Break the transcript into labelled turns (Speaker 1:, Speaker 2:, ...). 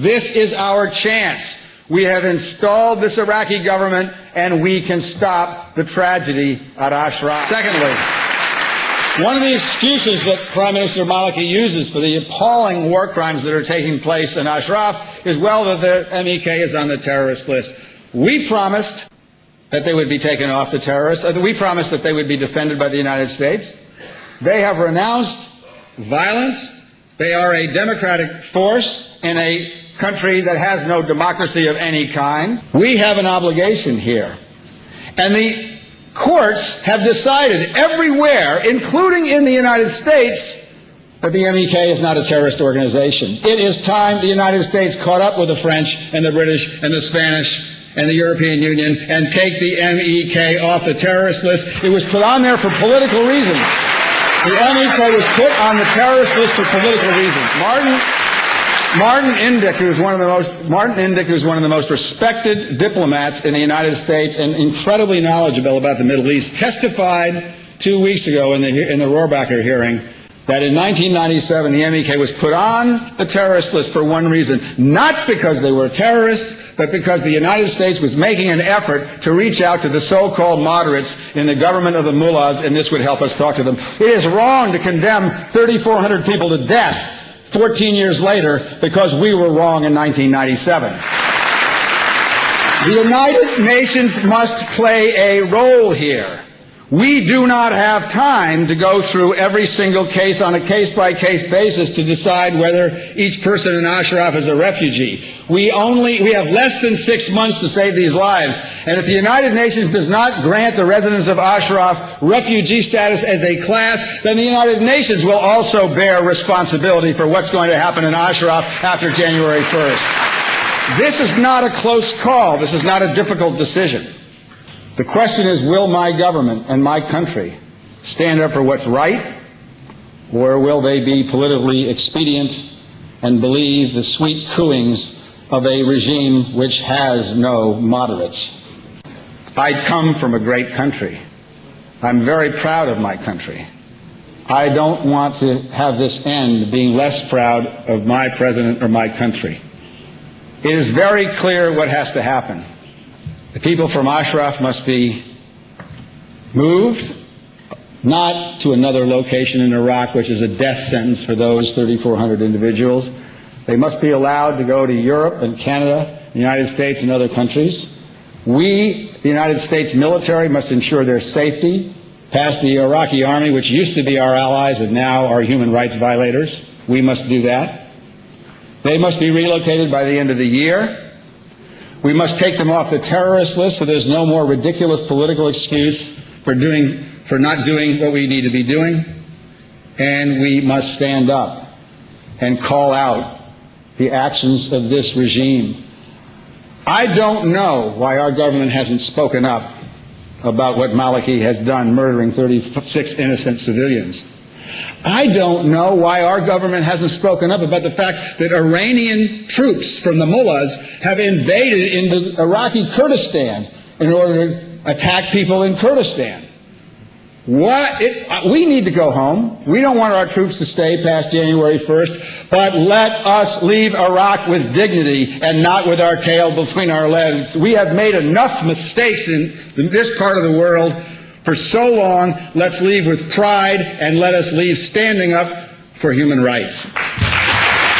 Speaker 1: This is our chance. We have installed this Iraqi government, and we can stop the tragedy at Ashraf. Secondly, one of the excuses that Prime Minister Maliki uses for the appalling war crimes that are taking place in Ashraf is, well, that the MEK is on the terrorist list. We promised that they would be taken off the terrorist. We promised that they would be defended by the United States. They have renounced violence. They are a democratic force in a country that has no democracy of any kind. We have an obligation here. And the courts have decided everywhere, including in the United States, that the MEK is not a terrorist organization. It is time the United States caught up with the French and the British and the Spanish and the European Union and take the MEK off the terrorist list. It was put on there for political reasons. The MEK was put on the terrorist list for political reasons. Martin Indyk, who's one of the most respected diplomats in the United States and incredibly knowledgeable about the Middle East, testified 2 weeks ago in the Rohrbacher hearing that in 1997 the MEK was put on the terrorist list for one reason, not because they were terrorists, but because the United States was making an effort to reach out to the so-called moderates in the government of the mullahs, and this would help us talk to them. It is wrong to condemn 3,400 people to death 14 years later because we were wrong in 1997. The United Nations must play a role here. We do not have time to go through every single case on a case-by-case basis to decide whether each person in Ashraf is a refugee. We have less than 6 months to save these lives. And if the United Nations does not grant the residents of Ashraf refugee status as a class, then the United Nations will also bear responsibility for what's going to happen in Ashraf after January 1st. This is not a close call. This is not a difficult decision. The question is, will my government and my country stand up for what's right, or will they be politically expedient and believe the sweet cooings of a regime which has no moderates? I come from a great country. I'm very proud of my country. I don't want to have this end being less proud of my president or my country. It is very clear what has to happen. The people from Ashraf must be moved, not to another location in Iraq, which is a death sentence for those 3,400 individuals. They must be allowed to go to Europe and Canada, the United States and other countries. We, the United States military, must ensure their safety past the Iraqi army, which used to be our allies and now are human rights violators. We must do that. They must be relocated by the end of the year. We must take them off the terrorist list so there's no more ridiculous political excuse for not doing what we need to be doing. And we must stand up and call out the actions of this regime. I don't know why our government hasn't spoken up about what Maliki has done, murdering 36 innocent civilians. I don't know why our government hasn't spoken up about the fact that Iranian troops from the mullahs have invaded into Iraqi Kurdistan in order to attack people in Kurdistan. We need to go home. We don't want our troops to stay past January 1st, but let us leave Iraq with dignity and not with our tail between our legs. We have made enough mistakes in this part of the world for so long. Let's leave with pride, and let us leave standing up for human rights.